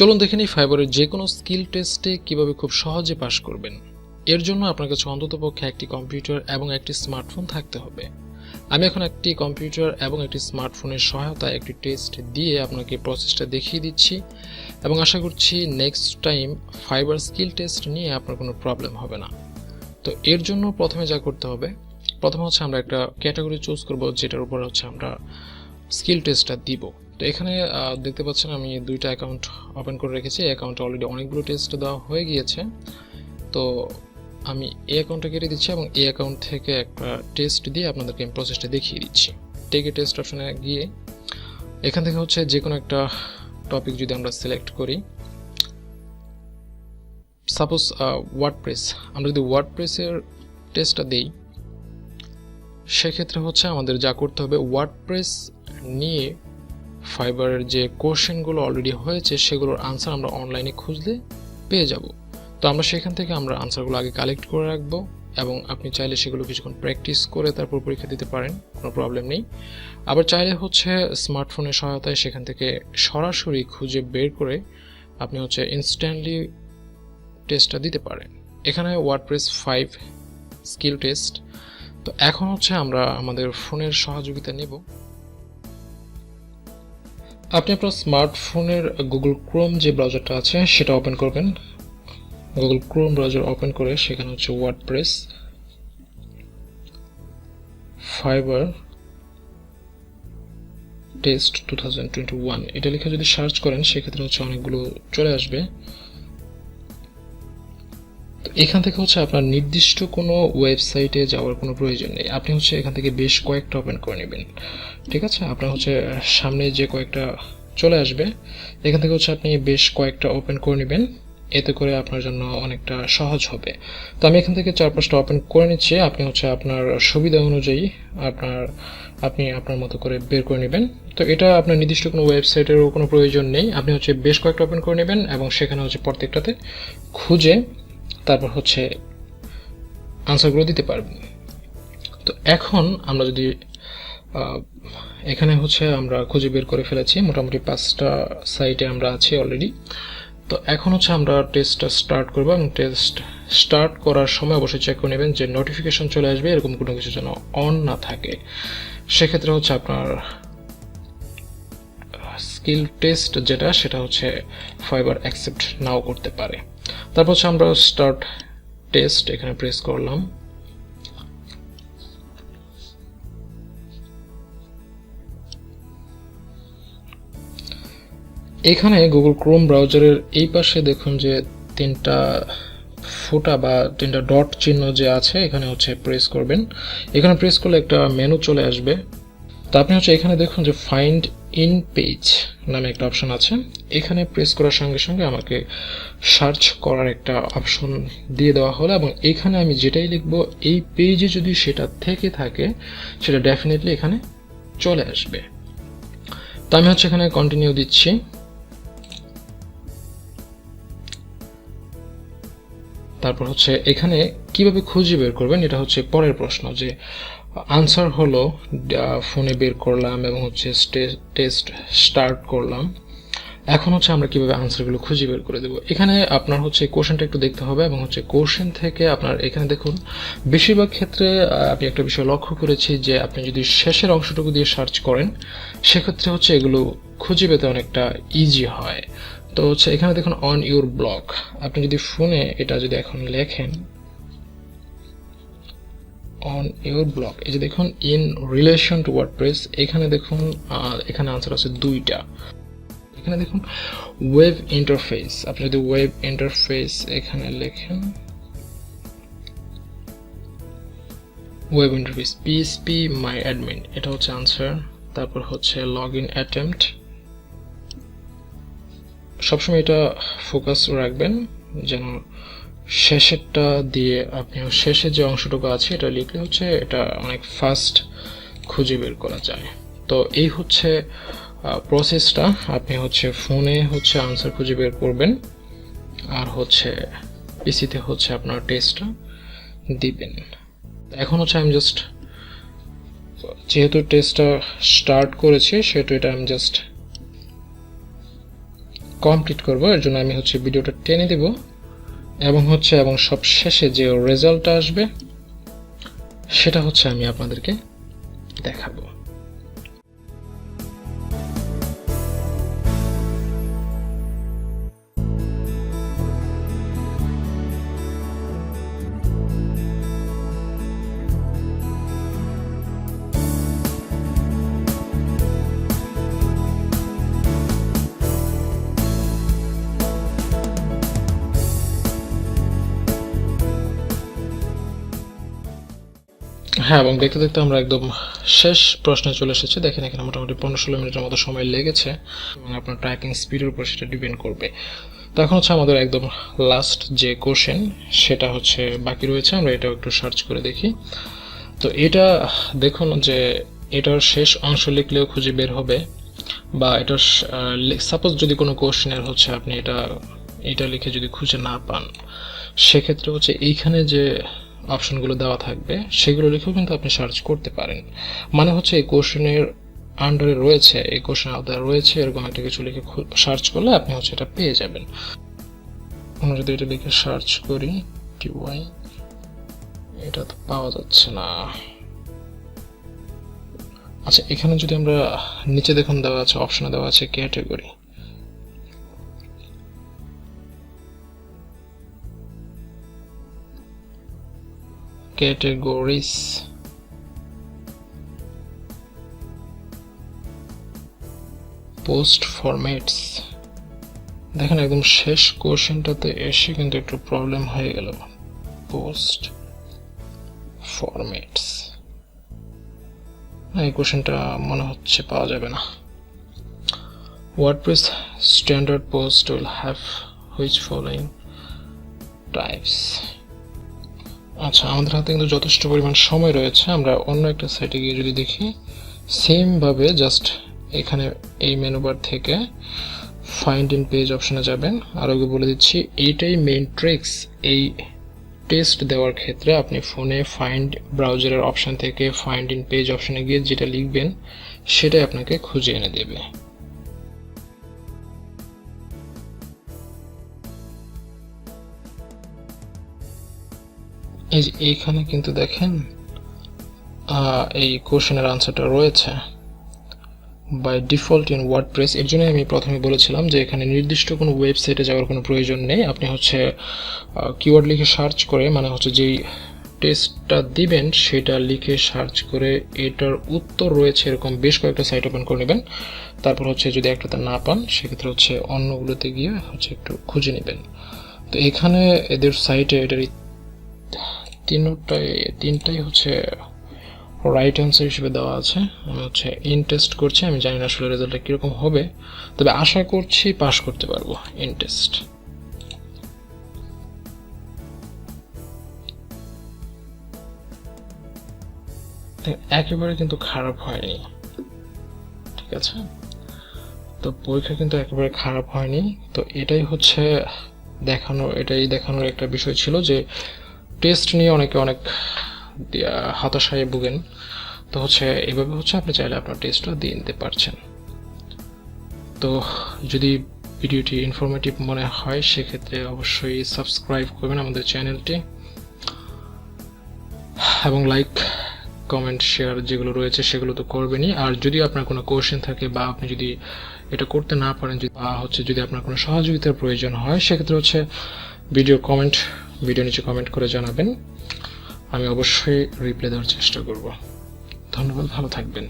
চলুন দেখে নিই ফাইবারের যে কোনো স্কিল টেস্টে কিভাবে খুব সহজে পাস করবেন। এর জন্য আপনার কাছে অন্ততপক্ষে একটি কম্পিউটার এবং একটি স্মার্টফোন থাকতে হবে। আমি এখন একটি কম্পিউটার এবং একটি স্মার্টফোনের সহায়তায় একটি টেস্ট দিয়ে আপনাকে প্রসেসটা দেখিয়ে দিচ্ছি এবং আশা করছি next time fibre skill test নিয়ে আপনার কোনো প্রবলেম হবে না। তো এর জন্য প্রথমে যা করতে হবে, প্রথমে হচ্ছে আমরা একটা ক্যাটাগরি চুজ করব যেটার উপর হচ্ছে আমরা স্কিল টেস্টটা দিব। তো এখানে দেখতে পাচ্ছেন আমি দুইটা অ্যাকাউন্ট ওপেন করে রেখেছি। এই অ্যাকাউন্টে অলরেডি অনেকগুলো টেস্ট দেওয়া হয়ে গিয়েছে। তো আমি এই অ্যাকাউন্টটা কেটে দিচ্ছি এবং এই অ্যাকাউন্ট থেকে একটা টেস্ট দিয়ে আপনাদেরকে আমি প্রসেসটা দেখিয়ে দিচ্ছি। টেক এ টেস্ট অপশনে গিয়ে এখান থেকে হচ্ছে যে কোনো একটা টপিক যদি আমরা সিলেক্ট করি, সাপোজ ওয়ার্ডপ্রেস, আমরা যদি ওয়ার্ডপ্রেসের টেস্টটা দেই সেক্ষেত্রে হচ্ছে আমাদের যা করতে হবে, ওয়ার্ডপ্রেস নিয়ে ফাইবারের যে কোশ্চেনগুলো অলরেডি হয়েছে সেগুলোর আনসার আমরা অনলাইনে খুঁজলে পেয়ে যাব। তো আমরা সেখান থেকে আমরা আনসারগুলো আগে কালেক্ট করে রাখবো এবং আপনি চাইলে সেগুলো কিছুক্ষণ প্র্যাকটিস করে তারপর পরীক্ষা দিতে পারেন, কোনো প্রবলেম নেই। আবার চাইলে হচ্ছে স্মার্টফোনের সহায়তায় সেখান থেকে সরাসরি খুঁজে বের করে আপনি হচ্ছে ইনস্ট্যান্টলি টেস্টটা দিতে পারেন। এখানে ওয়ার্ডপ্রেস 5 স্কিল টেস্ট। তো এখন হচ্ছে আমরা আমাদের ফোনের সহযোগিতা নেব। আপনি আপনার স্মার্টফোনের গুগল ক্রোম যে ব্রাউজারটা আছে সেটা ওপেন করবেন। গুগল ক্রোম ব্রাউজার ওপেন করে সেখানে হচ্ছে ওয়ার্ডপ্রেস ফাইবার টেস্ট 2021 এটা লিখে যদি সার্চ করেন সেক্ষেত্রে হচ্ছে অনেকগুলো চলে আসবে। তো এখান থেকে হচ্ছে আপনার নির্দিষ্ট কোনো ওয়েবসাইটে যাওয়ার কোনো প্রয়োজন নেই। আপনি হচ্ছে এখান থেকে বেশ কয়েকটা ওপেন করে নেবেন, ঠিক আছে? আপনার হচ্ছে সামনে যে কয়েকটা চলে আসবে এখান থেকে হচ্ছে আপনি বেশ কয়েকটা ওপেন করে নেবেন, এতে করে আপনার জন্য অনেকটা সহজ হবে। তো আমি এখান থেকে 4-5টা ওপেন করে নিচ্ছি। আপনি হচ্ছে আপনার সুবিধা অনুযায়ী আপনি আপনার মতো করে বের করে নেবেন। তো এটা আপনার নির্দিষ্ট কোনো ওয়েবসাইটেরও কোনো প্রয়োজন নেই। আপনি হচ্ছে বেশ কয়েকটা ওপেন করে নেবেন এবং সেখানে হচ্ছে প্রত্যেকটাতে খুঁজে তারপর হচ্ছে আনসারগুলো দিতে পারবেন। তো এখন আমরা যদি এখানে হচ্ছে আমরা খুঁজে বের করে ফেলেছি, মোটামুটি 5টা সাইটে আমরা আছি অলরেডি। তো এখন হচ্ছে আমরা টেস্টটা স্টার্ট করব এবং টেস্ট স্টার্ট করার সময় অবশ্যই চেক করে নেবেন যে নোটিফিকেশন চলে আসবে এরকম কোনো কিছু যেন অন না থাকে। সেক্ষেত্রে হচ্ছে আপনার স্কিল টেস্ট যেটা সেটা হচ্ছে ফাইবার অ্যাকসেপ্ট নাও করতে পারে। তারপর হচ্ছে আমরা স্টার্ট টেস্ট এখানে প্রেস করলাম। এখানে গুগল ক্রোম ব্রাউজারের এই পাশে দেখুন যে 3টা ফোঁটা বা 3টা ডট চিহ্ন যে আছে এখানে হচ্ছে প্রেস করবেন। এখানে প্রেস করলে একটা মেনু চলে আসবে। তো আপনি হচ্ছে এখানে দেখুন যে ফাইন্ড ইন পেজ নামে একটা অপশন আছে। এখানে প্রেস করার সঙ্গে সঙ্গে আমাকে সার্চ করার একটা অপশন দিয়ে দেওয়া হলো এবং এখানে আমি যেটাই লিখবো এই পেজে যদি সেটা থেকে থাকে সেটা ডেফিনেটলি এখানে চলে আসবে। তো আমি হচ্ছে এখানে কন্টিনিউ দিচ্ছি। তারপর হচ্ছে এখানে কিভাবে খুঁজে বের করবেন এটা হচ্ছে পরের প্রশ্ন, যে আনসার হলো ফোনে বের করলাম এবং হচ্ছে টেস্ট স্টার্ট করলাম। এখন হচ্ছে আমরা কিভাবে আনসারগুলো খুঁজে বের করে দেবো। এখানে আপনার হচ্ছে কোশ্চেনটা একটু দেখতে হবে এবং হচ্ছে কোশ্চেন থেকে আপনার এখানে দেখুন বেশিরভাগ ক্ষেত্রে আমি একটা বিষয় লক্ষ্য করেছি যে আপনি যদি শেষের অংশটুকু দিয়ে সার্চ করেন সেক্ষেত্রে হচ্ছে এগুলো খুঁজে পেতে অনেকটা ইজি হয়। তো হচ্ছে এখানে দেখুন অন ইউর ব্লগ, আপনি যদি ফোনে এটা যদি এখন লেখেন অন ইউর ব্লগ, এই যে দেখুন ইন রিলেশন টু ওয়ার্ডপ্রেস, এখানে দেখুন এখানে আনসার আছে 2টা। এখানে দেখুন ওয়েব ইন্টারফেস, আপনি যদি ওয়েব ইন্টারফেস এখানে লেখেন ওয়েব ইন্টারফেস পিএসপি মাই অ্যাডমিন, এটা হচ্ছে আনসার। তারপর হচ্ছে লগ ইন অ্যাটেম্পট, সবসময় এটা ফোকাস রাখবেন যেন শেষেরটা দিয়ে আপনি শেষে যে অংশটুকু আছে এটা লিখলে হচ্ছে এটা অনেক ফাস্ট খুঁজে বের করা যায়। তো এই হচ্ছে প্রসেসটা। আপনি হচ্ছে ফোনে হচ্ছে আনসার খুঁজে বের করবেন আর হচ্ছে পিসিতে হচ্ছে আপনার টেস্টটা দিবেন। এখন হচ্ছে আমি জাস্ট যেহেতু টেস্টটা স্টার্ট করেছি সেহেতু এটা আমি জাস্ট কমপ্লিট করব। এর জন্য আমি হচ্ছে ভিডিওটা টেনে দেব এবং সব শেষে যে রেজাল্টটা আসবে সেটা হচ্ছে আমি আপনাদেরকে দেখাবো। হ্যাঁ, এবং দেখতে দেখতে আমরা একদম শেষ প্রশ্নে চলে এসেছি। দেখেন এখানে মোটামুটি 15-16 মিনিটের মতো সময় লেগেছে এবং আপনার টাইপিং স্পিডের উপর সেটা ডিপেন্ড করবে। তো এখন হচ্ছে আমাদের একদম লাস্ট যে কোশ্চেন সেটা হচ্ছে বাকি রয়েছে, আমরা এটাও একটু সার্চ করে দেখি। তো এটা দেখুন যে এটার শেষ অংশ লিখলেও খুঁজে বের হবে, বা এটার সাপোজ যদি কোনো কোশ্চেনের হচ্ছে আপনি এটা লিখে যদি খুঁজে না পান, সেক্ষেত্রে হচ্ছে এইখানে যে অপশনগুলো দেওয়া থাকবে সেগুলো লিখেও কিন্তু আপনি সার্চ করতে পারেন। মানে হচ্ছে এই কোশ্চেনের আন্ডারে রয়েছে, এই কোশ্চেন আওতায় রয়েছে এরকম একটা কিছু লিখে সার্চ করলে আপনি হচ্ছে এটা পেয়ে যাবেন। আমরা যদি এটা লিখে সার্চ করি টিওয়াই, এটা তো পাওয়া যাচ্ছে না। আচ্ছা, এখানে যদি আমরা নিচে দেখুন দেওয়া আছে, অপশনে দেওয়া আছে ক্যাটাগরি। categories, post formats। দেখেন একদম শেষ কোশ্চেনটাতে এসে কিন্তু একটু প্রবলেম হয়ে গেল। পোস্ট ফরম্যাটস, এই কোশ্চেনটা মনে হচ্ছে পাওয়া যাবে না। WordPress standard post will have which following types. আচ্ছা, আমাদের হাতে কিন্তু যথেষ্ট পরিমাণ সময় রয়েছে। আমরা অন্য একটা সাইটে গিয়ে যদি দেখি, সেম ভাবে জাস্ট এখানে এই মেনু বার থেকে ফাইন্ড ইন পেজ অপশনে যাবেন। আর ওকে বলে দিচ্ছি এইটাই মেইন ট্রিক্স। এই টেস্ট দেওয়ার ক্ষেত্রে আপনি ফোনে ফাইন্ড ব্রাউজারের অপশন থেকে ফাইন্ড ইন পেজ অপশনে গিয়ে যেটা লিখবেন সেটাই আপনাকে খুঁজে এনে দেবে। এই যে এইখানে কিন্তু দেখেন এই কোশ্চেনের আনসারটা রয়েছে বাই ডিফল্ট ইন ওয়ার্ডপ্রেস। এর জন্য আমি প্রথমে বলেছিলাম যে এখানে নির্দিষ্ট কোনো ওয়েবসাইটে যাওয়ার কোনো প্রয়োজন নেই। আপনি হচ্ছে কিওয়ার্ড লিখে সার্চ করে, মানে হচ্ছে যেই টেস্টটা দিবেন সেটা লিখে সার্চ করে এটার উত্তর রয়েছে এরকম বেশ কয়েকটা সাইট ওপেন করে নেবেন। তারপর হচ্ছে যদি একটাতে না পান সেক্ষেত্রে হচ্ছে অন্যগুলোতে গিয়ে হচ্ছে একটু খুঁজে নেবেন। তো এখানে এদের সাইটে এটার তিনটাই হচ্ছে রাইট অ্যান্সার হিসেবে দেওয়া আছে। আমি হচ্ছে ইন টেস্ট করছি, আমি জানি না আসলে রেজাল্টটা কীরকম হবে, তবে আশা করছি পাস করতে পারবো ইন টেস্ট। একেবারে কিন্তু খারাপ হয়নি, ঠিক আছে? তো পরীক্ষা কিন্তু একেবারে খারাপ হয়নি। তো এটাই হচ্ছে দেখানোর একটা বিষয় ছিল যে টেস্ট নিয়ে অনেকে অনেক হতাশায় ভুগেন। তো হচ্ছে এইভাবে হচ্ছে আপনি চাইলে আপনার টেস্টটা দিয়ে নিতে পারছেন। তো যদি ভিডিওটি ইনফরমেটিভ মনে হয় সেক্ষেত্রে অবশ্যই সাবস্ক্রাইব করবেন আমাদের চ্যানেলটি, এবং লাইক কমেন্ট শেয়ার যেগুলো রয়েছে সেগুলো তো করবেনই। আর যদি আপনার কোনো কোশ্চেন থাকে বা আপনি যদি এটা করতে না পারেন, বা হচ্ছে যদি আপনার কোনো সহযোগিতার প্রয়োজন হয় সেক্ষেত্রে হচ্ছে ভিডিও নিচে কমেন্ট করে জানাবেন। আমি অবশ্যই রিপ্লাই দেওয়ার চেষ্টা করব। ধন্যবাদ, ভালো থাকবেন।